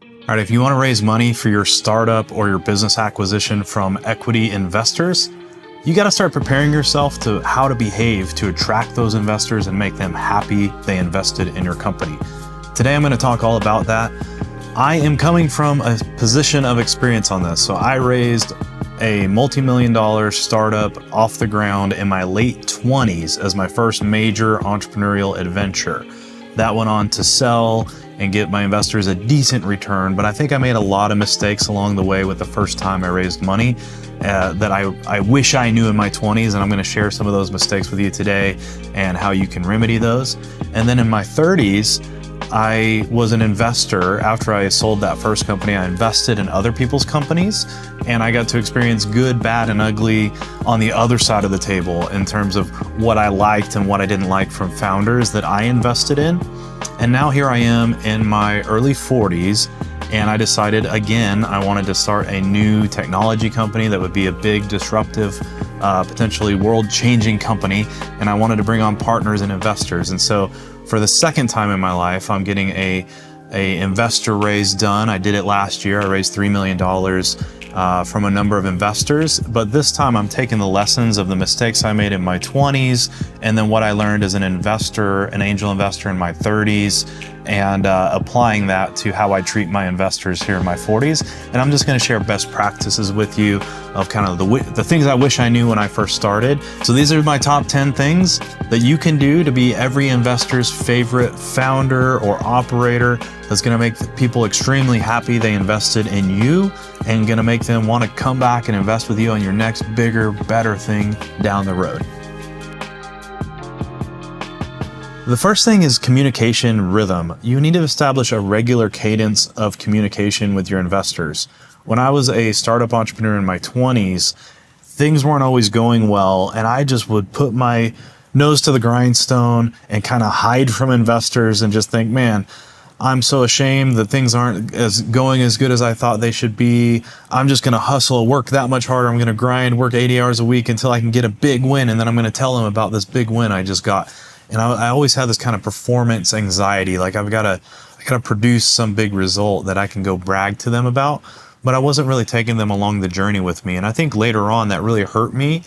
All right, if you want to raise money for your startup or your business acquisition from equity investors, you got to start preparing yourself to how to behave to attract those investors and make them happy they invested in your company. Today, I'm going to talk all about that. I am coming from a position of experience on this. So I raised a multi-million-dollar startup off the ground in my late 20s as my first major entrepreneurial adventure. That went on to sell and get my investors a decent return, but I think I made a lot of mistakes along the way with the first time I raised money that I wish I knew in my 20s, and I'm going to share some of those mistakes with you today and how you can remedy those. And then in my 30s, I was an investor. After I sold that first company, I invested in other people's companies, and I got to experience good, bad, and ugly on the other side of the table in terms of what I liked and what I didn't like from founders that I invested in. And now here I am in my early 40s, and I decided again I wanted to start a new technology company that would be a big, disruptive, potentially world-changing company, and I wanted to bring on partners and investors. And so for the second time in my life, I'm getting a investor raise done. I did it last year. I raised $3 million from a number of investors, but this time I'm taking the lessons of the mistakes I made in my 20s and then what I learned as an investor, an angel investor in my 30s, and applying that to how I treat my investors here in my 40s. And I'm just going to share best practices with you of kind of the things I wish I knew when I first started. So these are my top 10 things that you can do to be every investor's favorite founder or operator that's going to make people extremely happy they invested in you and going to make them want to come back and invest with you on your next bigger, better thing down the road. The first thing is communication rhythm. You need to establish a regular cadence of communication with your investors. When I was a startup entrepreneur in my 20s, things weren't always going well, and I just would put my nose to the grindstone and kind of hide from investors and just think, man, I'm so ashamed that things aren't going as good as I thought they should be. I'm just going to hustle, work that much harder. I'm going to grind, work 80 hours a week until I can get a big win, and then I'm going to tell them about this big win I just got. And I always had this kind of performance anxiety, like I gotta produce some big result that I can go brag to them about, but I wasn't really taking them along the journey with me. And I think later on that really hurt me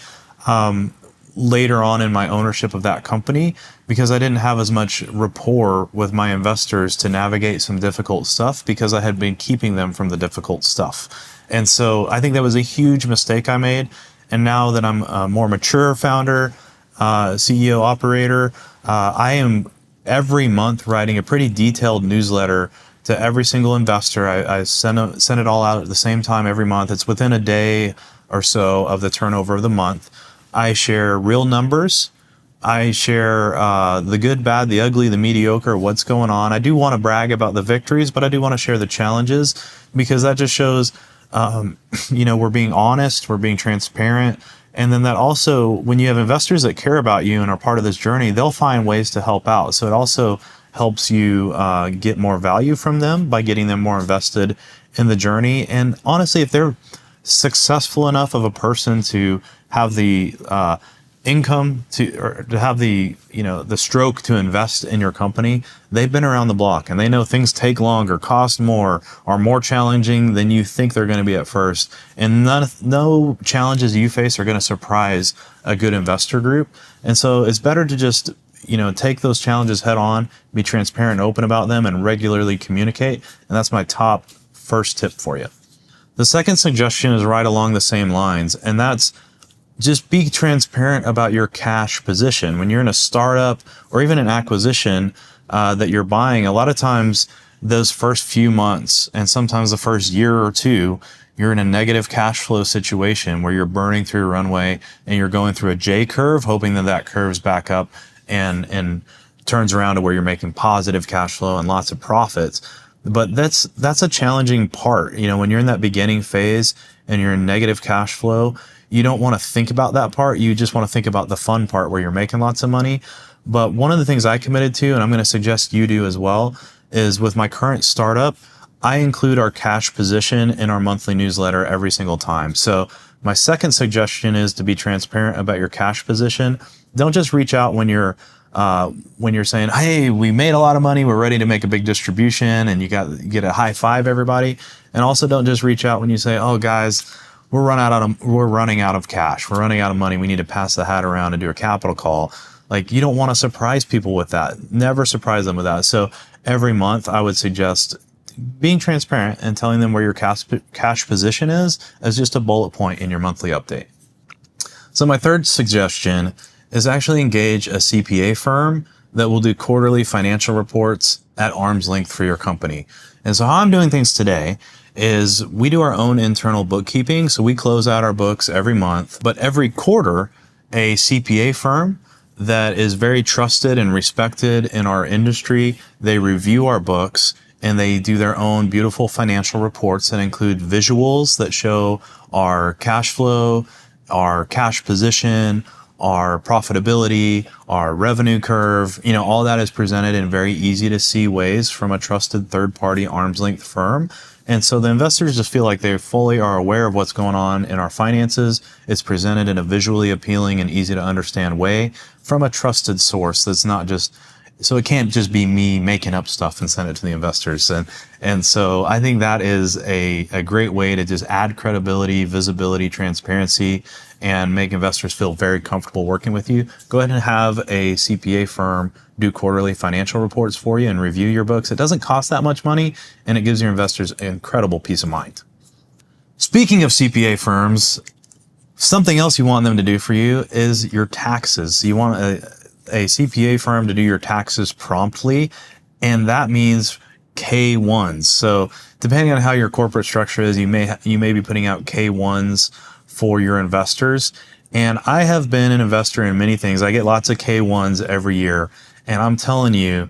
later on in my ownership of that company, because I didn't have as much rapport with my investors to navigate some difficult stuff because I had been keeping them from the difficult stuff. And so I think that was a huge mistake I made. And now that I'm a more mature founder, CEO operator, I am every month writing a pretty detailed newsletter to every single investor. I send it all out at the same time every month. It's within a day or so of the turnover of the month. I share real numbers. I share the good, bad, the ugly, the mediocre, what's going on. I do want to brag about the victories, but I do want to share the challenges because that just shows, we're being honest, we're being transparent. And then that also, when you have investors that care about you and are part of this journey, they'll find ways to help out. So it also helps you get more value from them by getting them more invested in the journey. And honestly, if they're successful enough of a person to have the income to have the stroke to invest in your company, they've been around the block and they know things take longer, cost more, are more challenging than you think they're going to be at first. And no challenges you face are going to surprise a good investor group. And so it's better to just take those challenges head on, be transparent and open about them, and regularly communicate. And that's my top first tip for you. The second suggestion is right along the same lines, and that's just be transparent about your cash position. When you're in a startup or even an acquisition that you're buying, a lot of times those first few months and sometimes the first year or two, you're in a negative cash flow situation where you're burning through your runway and you're going through a J curve, hoping that curves back up and turns around to where you're making positive cash flow and lots of profits. But that's a challenging part. When you're in that beginning phase and you're in negative cash flow, you don't want to think about that part. You just want to think about the fun part where you're making lots of money. But one of the things I committed to, and I'm going to suggest you do as well, is with my current startup, I include our cash position in our monthly newsletter every single time. So my second suggestion is to be transparent about your cash position. Don't just reach out when you're when you're saying, hey, we made a lot of money, we're ready to make a big distribution, and you get a high five everybody. And also don't just reach out when you say, oh guys, we're running out of cash, we're running out of money, we need to pass the hat around and do a capital call. Like, you don't want to surprise people with that. Never surprise them with that. So every month I would suggest being transparent and telling them where your cash position is as just a bullet point in your monthly update. So my third suggestion is actually engage a CPA firm that will do quarterly financial reports at arm's length for your company. And so how I'm doing things today is we do our own internal bookkeeping. So we close out our books every month, but every quarter, a CPA firm that is very trusted and respected in our industry, they review our books and they do their own beautiful financial reports that include visuals that show our cash flow, our cash position, our profitability, our revenue curve. All that is presented in very easy to see ways from a trusted third party arm's length firm. And so the investors just feel like they fully are aware of what's going on in our finances. It's presented in a visually appealing and easy to understand way from a trusted source that's not just, so it can't just be me making up stuff and send it to the investors. And so I think that is a great way to just add credibility, visibility, transparency, and make investors feel very comfortable working with you. Go ahead and have a CPA firm do quarterly financial reports for you and review your books. It doesn't cost that much money, and it gives your investors incredible peace of mind. Speaking of CPA firms, something else you want them to do for you is your taxes. You want a CPA firm to do your taxes promptly, and that means K1s. So depending on how your corporate structure is, you may be putting out K1s for your investors. And I have been an investor in many things. I get lots of K1s every year, and I'm telling you,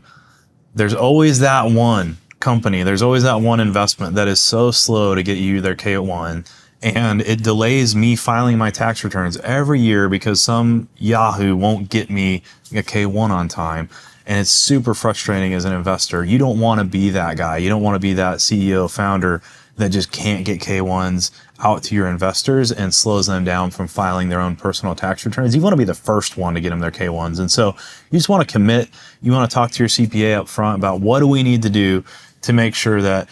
there's always that one company, there's always that one investment that is so slow to get you their K1. And it delays me filing my tax returns every year because some Yahoo won't get me a K1 on time. And it's super frustrating as an investor. You don't want to be that guy. You don't want to be that CEO founder that just can't get K1s out to your investors and slows them down from filing their own personal tax returns. You want to be the first one to get them their K1s. And so you just want to commit. You want to talk to your CPA up front about what do we need to do to make sure that,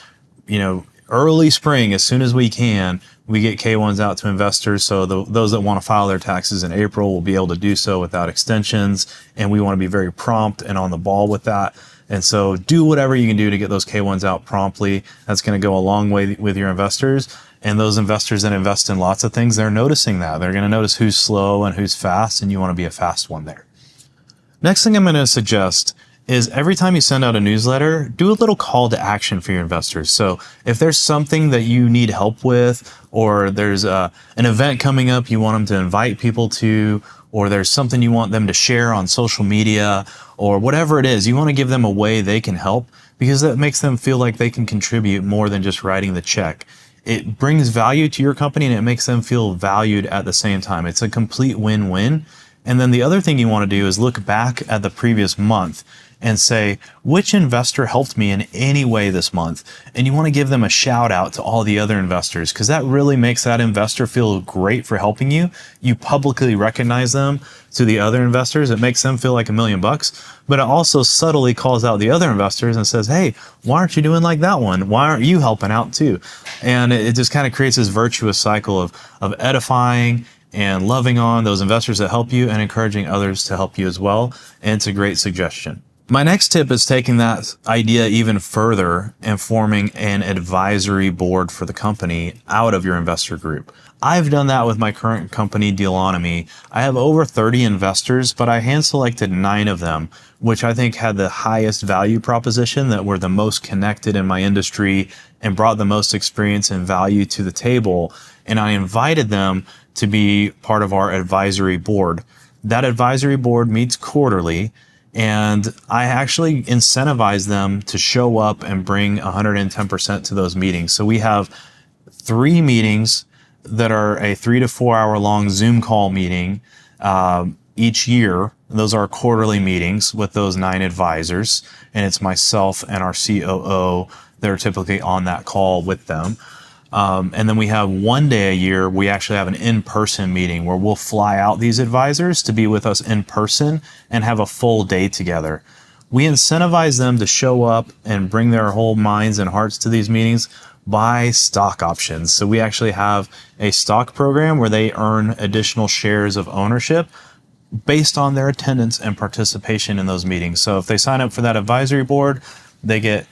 early spring, as soon as we can, we get K1s out to investors. So those that want to file their taxes in April will be able to do so without extensions. And we want to be very prompt and on the ball with that. And so do whatever you can do to get those K1s out promptly. That's going to go a long way with your investors. And those investors that invest in lots of things, they're noticing that. They're going to notice who's slow and who's fast, and you want to be a fast one there. Next thing I'm going to suggest is every time you send out a newsletter, do a little call to action for your investors. So if there's something that you need help with, or there's an event coming up you want them to invite people to, or there's something you want them to share on social media, or whatever it is, you want to give them a way they can help, because that makes them feel like they can contribute more than just writing the check. It brings value to your company and it makes them feel valued at the same time. It's a complete win-win. And then the other thing you want to do is look back at the previous month and say, which investor helped me in any way this month? And you want to give them a shout out to all the other investors, because that really makes that investor feel great for helping you. You publicly recognize them to the other investors. It makes them feel like $1 million, but it also subtly calls out the other investors and says, hey, why aren't you doing like that one? Why aren't you helping out too? And it just kind of creates this virtuous cycle of edifying and loving on those investors that help you and encouraging others to help you as well. And it's a great suggestion. My next tip is taking that idea even further and forming an advisory board for the company out of your investor group. I've done that with my current company, Dealonomy. I have over 30 investors, but I hand selected 9 of them, which I think had the highest value proposition, that were the most connected in my industry and brought the most experience and value to the table. And I invited them to be part of our advisory board. That advisory board meets quarterly, and I actually incentivize them to show up and bring 110% to those meetings. So we have 3 meetings that are a 3 to 4 hour long Zoom call meeting each year. Those are quarterly meetings with those 9 advisors, and it's myself and our COO that are typically on that call with them. And then we have one day a year, we actually have an in-person meeting where we'll fly out these advisors to be with us in person and have a full day together. We incentivize them to show up and bring their whole minds and hearts to these meetings by stock options. So we actually have a stock program where they earn additional shares of ownership based on their attendance and participation in those meetings. So if they sign up for that advisory board, they get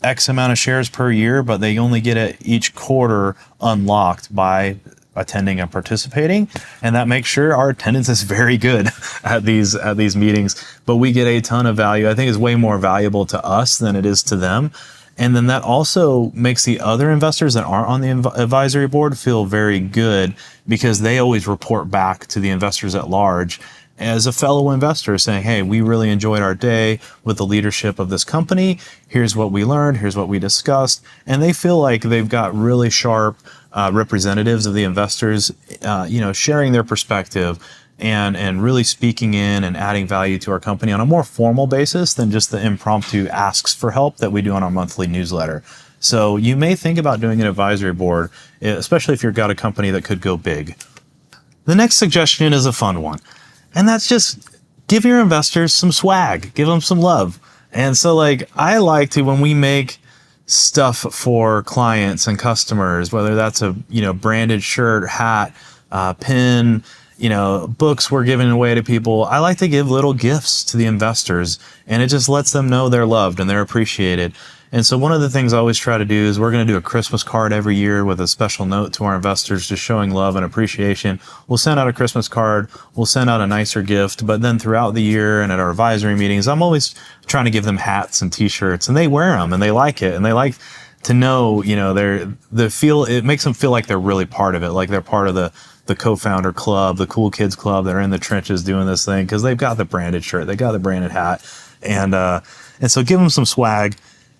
X amount of shares per year, but they only get it each quarter unlocked by attending and participating. And that makes sure our attendance is very good at these meetings, but we get a ton of value. I think it's way more valuable to us than it is to them. And then that also makes the other investors that aren't on the advisory board feel very good, because they always report back to the investors at large as a fellow investor saying, hey, we really enjoyed our day with the leadership of this company. Here's what we learned. Here's what we discussed. And they feel like they've got really sharp representatives of the investors, sharing their perspective and really speaking in and adding value to our company on a more formal basis than just the impromptu asks for help that we do on our monthly newsletter. So you may think about doing an advisory board, especially if you've got a company that could go big. The next suggestion is a fun one, and that's just give your investors some swag, give them some love. And so I like to, when we make stuff for clients and customers, whether that's a branded shirt, hat, pin, books we're giving away to people, I like to give little gifts to the investors, and it just lets them know they're loved and they're appreciated. And so one of the things I always try to do is we're going to do a Christmas card every year with a special note to our investors, just showing love and appreciation. We'll send out a Christmas card, we'll send out a nicer gift, but then throughout the year and at our advisory meetings, I'm always trying to give them hats and t-shirts, and they wear them and they like it, and they like to know, it makes them feel like they're really part of it, like they're part of the co-founder club, the cool kids club. They're in the trenches doing this thing because they've got the branded shirt, they got the branded hat, and so give them some swag,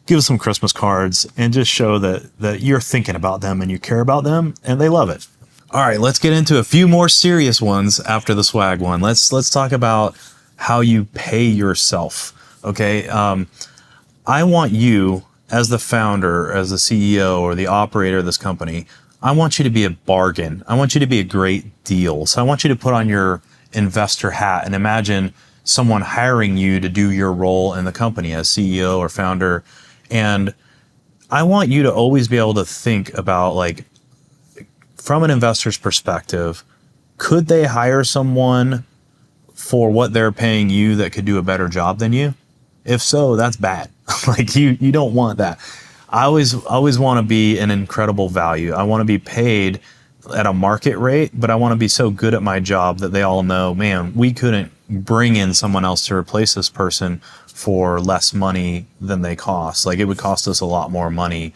give them some Christmas cards, and just show that you're thinking about them and you care about them, and they love it. All right, let's get into a few more serious ones after the swag one. Let's talk about how you pay yourself. Okay, I want you as the founder, as the CEO or the operator of this company, I want you to be a bargain. I want you to be a great deal. So I want you to put on your investor hat and imagine someone hiring you to do your role in the company as CEO or founder. And I want you to always be able to think about, from an investor's perspective, could they hire someone for what they're paying you that could do a better job than you? If so, that's bad. You don't want that. I always want to be an incredible value. I want to be paid at a market rate, but I want to be so good at my job that they all know, man, we couldn't bring in someone else to replace this person for less money than they cost. It would cost us a lot more money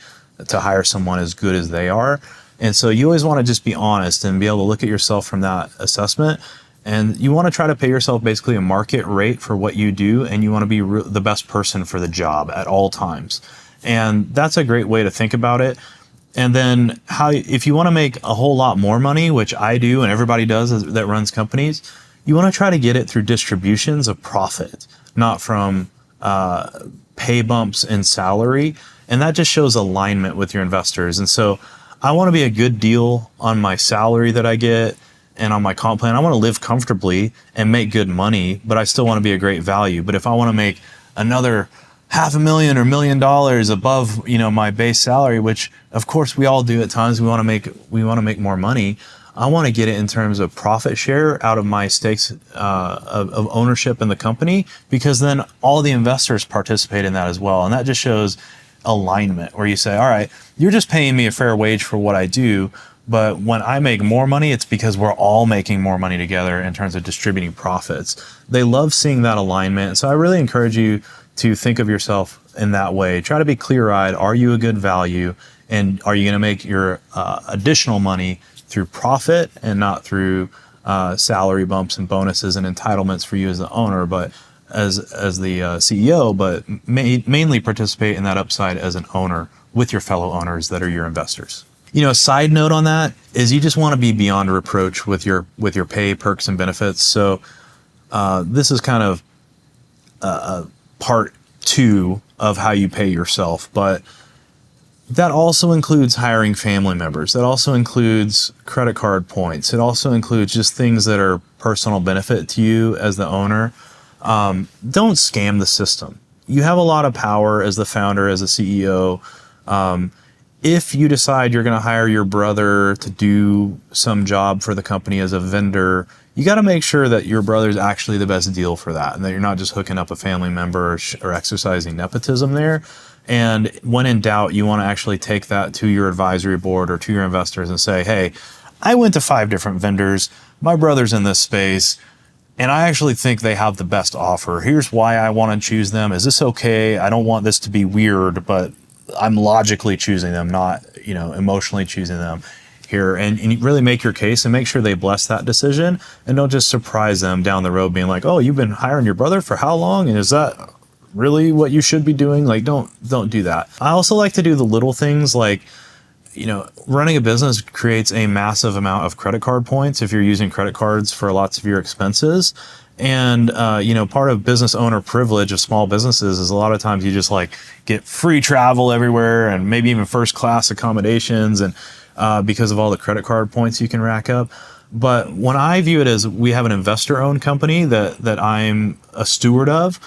to hire someone as good as they are. And so you always want to just be honest and be able to look at yourself from that assessment. And you want to try to pay yourself basically a market rate for what you do, and you want to be the best person for the job at all times. And that's a great way to think about it. And then if you want to make a whole lot more money, which I do and everybody does that runs companies, you want to try to get it through distributions of profit, not from pay bumps in salary. And that just shows alignment with your investors. And so I want to be a good deal on my salary that I get and on my comp plan. I want to live comfortably and make good money, but I still want to be a great value. But if I want to make another $500,000 or $1 million above, my base salary, which of course we all do at times, we want to make more money. I want to get it in terms of profit share out of my stakes of ownership in the company, because then all the investors participate in that as well. And that just shows alignment, where you say, all right, you're just paying me a fair wage for what I do, but when I make more money, it's because we're all making more money together in terms of distributing profits. They love seeing that alignment. So I really encourage you to think of yourself in that way. Try to be clear-eyed. Are you a good value? And are you going to make your additional money through profit and not through salary bumps and bonuses and entitlements for you as the owner, but as the CEO, but mainly participate in that upside as an owner with your fellow owners that are your investors. A side note on that is you just want to be beyond reproach with your pay, perks, and benefits. So this is kind of part 2 of how you pay yourself. But That also includes hiring family members. That also includes credit card points. It also includes just things that are personal benefit to you as the owner. Don't scam the system. You have a lot of power as the founder, as a CEO. If you decide you're going to hire your brother to do some job for the company as a vendor, you got to make sure that your brother's actually the best deal for that, and that you're not just hooking up a family member or exercising nepotism there. And when in doubt, you want to actually take that to your advisory board or to your investors and say, hey, I went to 5 different vendors. My brother's in this space, and I actually think they have the best offer. Here's why I want to choose them. Is this okay? I don't want this to be weird, but I'm logically choosing them, not, emotionally choosing them here. And you really make your case and make sure they bless that decision, and don't just surprise them down the road being like, oh, you've been hiring your brother for how long? And is that really what you should be doing? Like, don't do that. I also like to do the little things like, running a business creates a massive amount of credit card points if you're using credit cards for lots of your expenses. And, part of business owner privilege of small businesses is a lot of times you just like get free travel everywhere and maybe even first class accommodations, and because of all the credit card points you can rack up. But when I view it as we have an investor owned company that I'm a steward of,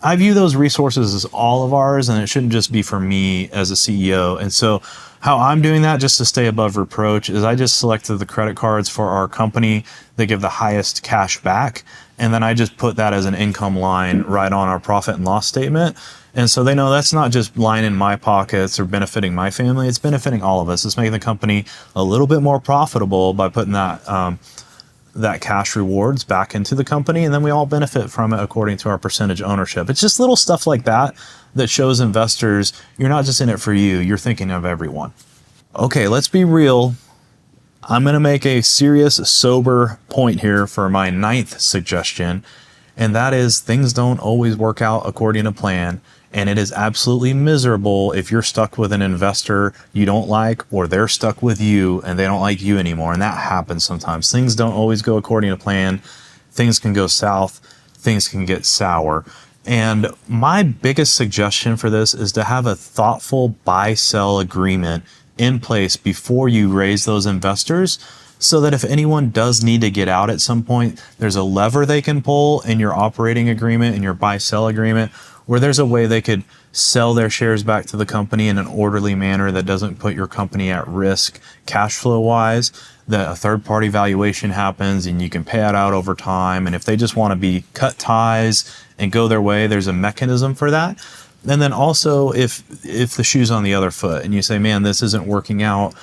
I view those resources as all of ours, and it shouldn't just be for me as a CEO. And so how I'm doing that, just to stay above reproach, is I just selected the credit cards for our company that give the highest cash back. And then I just put that as an income line right on our profit and loss statement. And so they know that's not just lining my pockets or benefiting my family, it's benefiting all of us. It's making the company a little bit more profitable by putting that cash rewards back into the company, and then we all benefit from it according to our percentage ownership. It's just little stuff like that that shows investors you're not just in it for you, you're thinking of everyone. Okay, let's be real. I'm going to make a serious, sober point here for my 9th suggestion, and that is things don't always work out according to plan. And it is absolutely miserable if you're stuck with an investor you don't like, or they're stuck with you and they don't like you anymore. And that happens sometimes. Things don't always go according to plan. Things can go south. Things can get sour. And my biggest suggestion for this is to have a thoughtful buy-sell agreement in place before you raise those investors, so that if anyone does need to get out at some point, there's a lever they can pull in your operating agreement, in your buy-sell agreement, where there's a way they could sell their shares back to the company in an orderly manner that doesn't put your company at risk cash flow wise, that a third party valuation happens and you can pay it out over time. And if they just want to be cut ties and go their way, there's a mechanism for that. And then also if the shoe's on the other foot and you say, man, this isn't working out,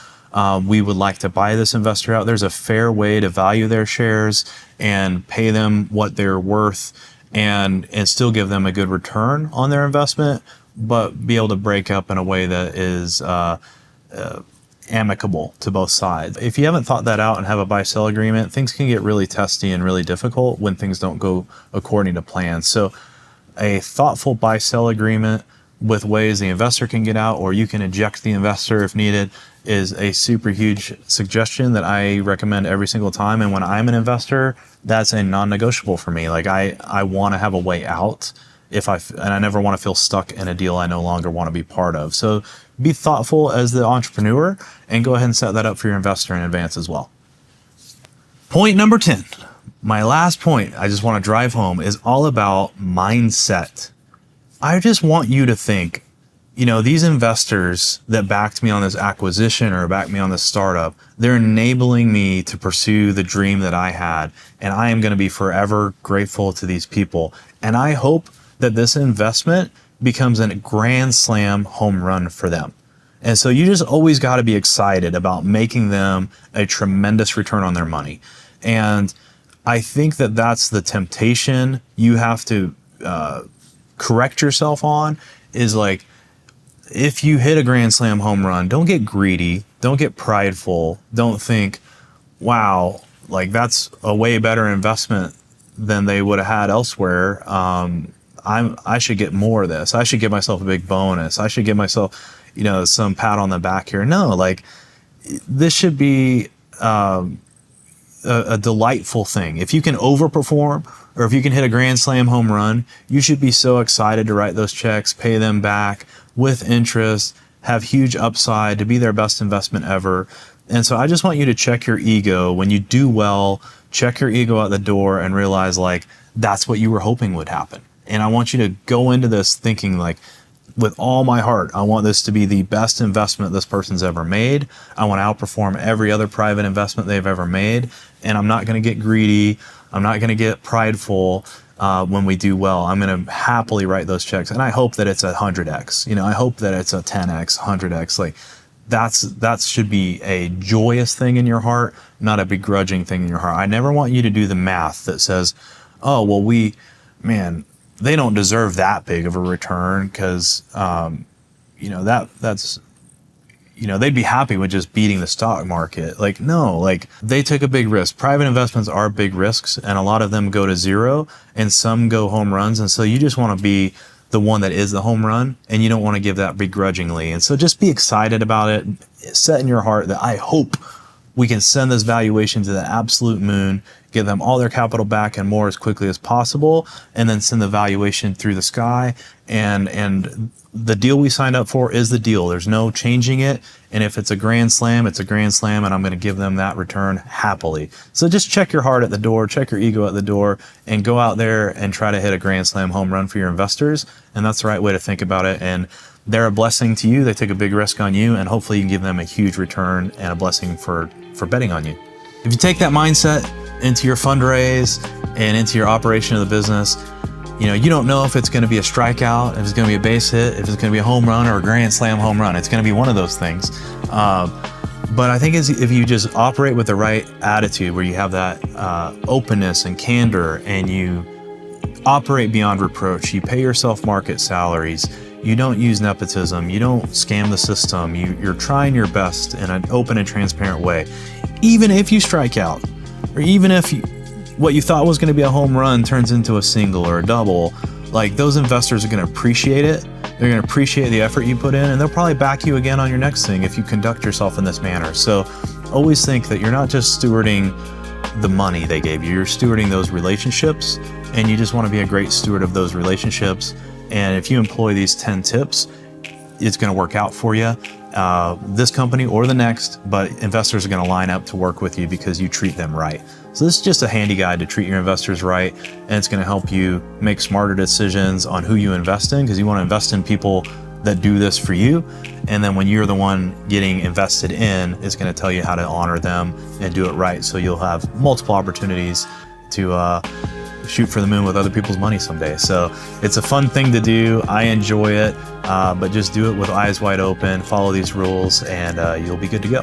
we would like to buy this investor out, there's a fair way to value their shares and pay them what they're worth, and still give them a good return on their investment, but be able to break up in a way that is amicable to both sides. If you haven't thought that out and have a buy-sell agreement, things can get really testy and really difficult when things don't go according to plan. So a thoughtful buy-sell agreement with ways the investor can get out, or you can eject the investor if needed, is a super huge suggestion that I recommend every single time. And when I'm an investor, that's a non-negotiable for me. Like I want to have a way out and I never want to feel stuck in a deal I no longer want to be part of. So be thoughtful as the entrepreneur and go ahead and set that up for your investor in advance as well. Point number 10, my last point I just want to drive home, is all about mindset. I just want you to think, these investors that backed me on this acquisition or backed me on this startup, they're enabling me to pursue the dream that I had. And I am going to be forever grateful to these people. And I hope that this investment becomes a grand slam home run for them. And so you just always got to be excited about making them a tremendous return on their money. And I think that that's the temptation you have to correct yourself on, is like, if you hit a grand slam home run, don't get greedy, don't get prideful, don't think, wow, like that's a way better investment than they would have had elsewhere. I should get more of this. I should give myself a big bonus. I should give myself, some pat on the back here. No, like this should be a delightful thing. If you can overperform, or if you can hit a grand slam home run, you should be so excited to write those checks, pay them back with interest, have huge upside, to be their best investment ever. And so I just want you to check your ego. When you do well, check your ego at the door and realize like that's what you were hoping would happen. And I want you to go into this thinking like, with all my heart, I want this to be the best investment this person's ever made. I want to outperform every other private investment they've ever made. And I'm not going to get greedy. I'm not going to get prideful when we do well. I'm going to happily write those checks. And I hope that it's a 100x. I hope that it's a 10x, 100x. Like that should be a joyous thing in your heart, not a begrudging thing in your heart. I never want you to do the math that says, oh, well, they don't deserve that big of a return because, they'd be happy with just beating the stock market. Like, no, like they took a big risk. Private investments are big risks, and a lot of them go to zero and some go home runs. And so you just want to be the one that is the home run, and you don't want to give that begrudgingly. And so just be excited about it. Set in your heart that I hope we can send this valuation to the absolute moon, get them all their capital back and more as quickly as possible, and then send the valuation through the sky. And the deal we signed up for is the deal. There's no changing it. And if it's a grand slam, it's a grand slam, and I'm going to give them that return happily. So just check your heart at the door, check your ego at the door, and go out there and try to hit a grand slam home run for your investors. And that's the right way to think about it. And they're a blessing to you. They took a big risk on you, and hopefully you can give them a huge return and a blessing for betting on you. If you take that mindset into your fundraise and into your operation of the business, you don't know if it's going to be a strikeout, if it's going to be a base hit, if it's going to be a home run or a grand slam home run. It's going to be one of those things. But I think if you just operate with the right attitude, where you have that openness and candor, and you operate beyond reproach, you pay yourself market salaries, you don't use nepotism, you don't scam the system, you're trying your best in an open and transparent way. Even if you strike out, or even if what you thought was going to be a home run turns into a single or a double, like those investors are going to appreciate it. They're going to appreciate the effort you put in, and they'll probably back you again on your next thing if you conduct yourself in this manner. So always think that you're not just stewarding the money they gave you, you're stewarding those relationships, and you just want to be a great steward of those relationships. And if you employ these 10 tips, it's going to work out for you, this company or the next, but investors are going to line up to work with you because you treat them right. So this is just a handy guide to treat your investors right, and it's going to help you make smarter decisions on who you invest in, because you want to invest in people that do this for you. And then when you're the one getting invested in, it's going to tell you how to honor them and do it right. So you'll have multiple opportunities to shoot for the moon with other people's money someday. So it's a fun thing to do. I enjoy it, but just do it with eyes wide open, follow these rules, and you'll be good to go.